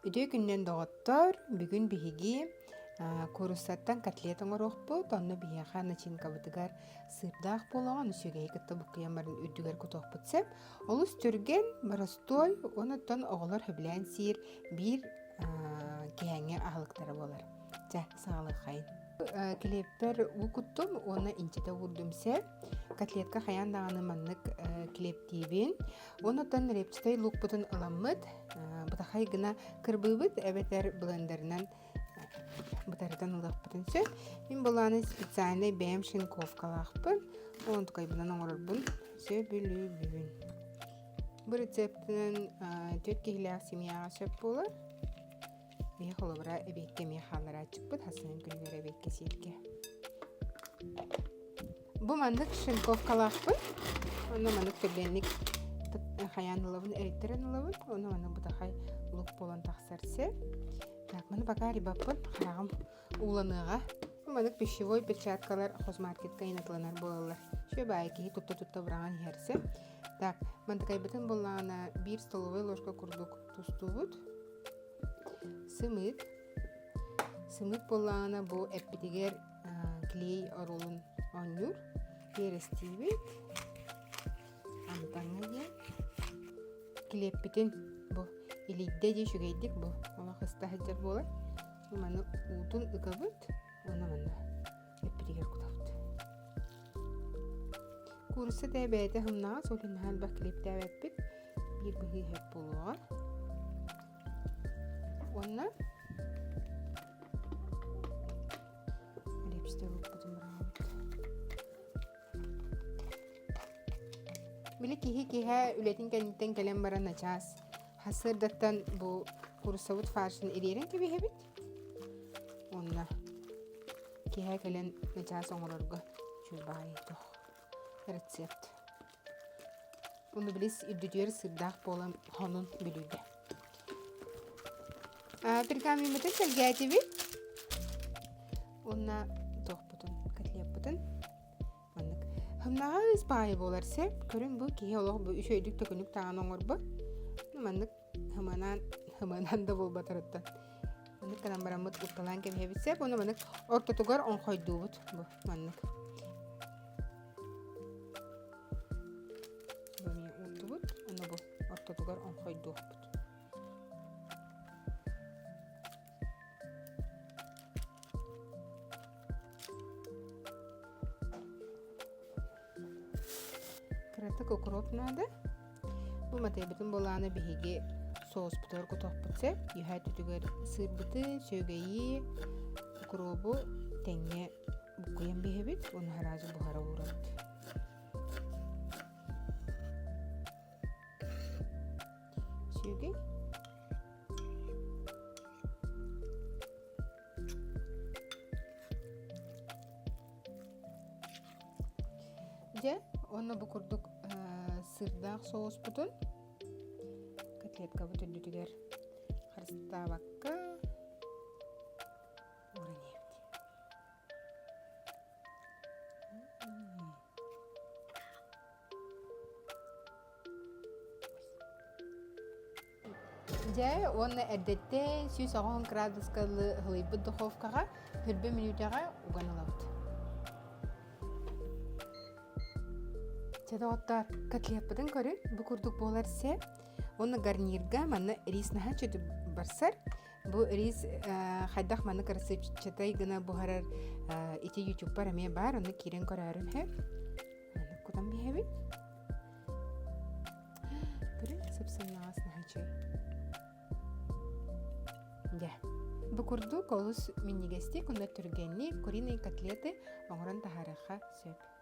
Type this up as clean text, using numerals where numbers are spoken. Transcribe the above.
Үдөө күннен доғыттар, бүгін биһиги курустаттан котлет оңорохпут, онно биһиэха начинка бытыгар сырдаах болоҕун үсүгэй кытта буккыямарын үрдүгэр кутохпут сеп, олус түрген барастой, онуттан оҕолор хөбүлээн сиир биир киһэҥҥэ аһылыктара болар. Жа, саалыахайын. Клеппер укуттум, оны инчите урдумсе, котлетка хаян дағаны маннык клептиибин, онуттан репчитай лукпутун ыламмыт, бутахай гына кырбыбыт, эбетер блендеринан бутарытан ылахпытын сö. Мен боланы специальный бэм шинковкалаахпын, онтукай бынан оңорорбун сö бүлүбүбүн. Бу рецептинен 4 кихилээх семьяға сөп болар. Бия холобра эбекке мехалара чыкпыт, хасынын күнлөр эбекке сиетке. Бу мандык шинковкалаахпын, оны мандык төбленник хаян ылабын, эриттерен ылабын, оны мандык бутахай лук болан тахсарсе. Так, маны пока рибаппын, харагым уланыга. Мандык пищевой перчаткалар хозмаркетка инатланар болалар. Шö байки тутта бураган херсе. Так, мандыкай бытын боллана 1 столовой ложка курдук тустубут. Сымыт боллана бу эппитигер клей орулун оннур. Перестибит. Антаңа де. Клеппитин бу илидде де шүгейдик бу. Ола хыста хаджар болар. Маны утун ыкабыт. Она мана эппитигер кутавыт. Курсы тәбәйті хымнаға солин хәл бақ клеп тәбәтпіт. Bir бұғы хәп болуға. Онна репсте ұлпытым рауыт. Білі кихи үлетін кәнеттен кәлем бара начас. Хасырдаттан бұл курсавыт фаршын ерерін кебе хәбіт. Онна кихи кәлен начас оңырырға чүбайы тоқ. Рецепт. Onu bilis üddüdüyor sırdak bolam honun bilüde. Pergamimden kelgäti bi. Onna toqputun, katlep butun. Manнык. Hamnaga ispay bolar sep, körün bu ki olog buüşöydük tökünük tağan oңor bu. Manнык hamanan da bol batarıttan. Manнык kanan baramut uttalan kem hebit sep, onu manнык orta tugar on koydu but bu manнык. Tugar on koydu. Kıratık okurop nada. Bu matayı bütün bolağına bihige sos butar kutok butse. Yuhay tütüger sır butu, sögeyi, okurobu tenge bukuyan bihebit. Onu harazı buhara uğrat. Söge. Je, onu bu kurduk sırdak sos butun. Katlet kabutun dütüger. Harsta bakka. Uğraniyemdi. Je, onu edette 190 gradus'kalı hılıyıbı duhovkağa 40 minutağa uğanalavdı. Çadağıttar katlet bıdın körür. Bu kurduk bolarsa onu garnirga manı ris naha çötü barsar. Bu ris haydaq manı karısı çatay gına buharar iti YouTube'da ramaya bar. Onu kiren korarın her. Manı kudan bir hebit. Böyle sıpsın nağız naha çöy. Ya. Bu kurduk olus minigesti kunda türgenli kurine katleti oğran taharaha söp.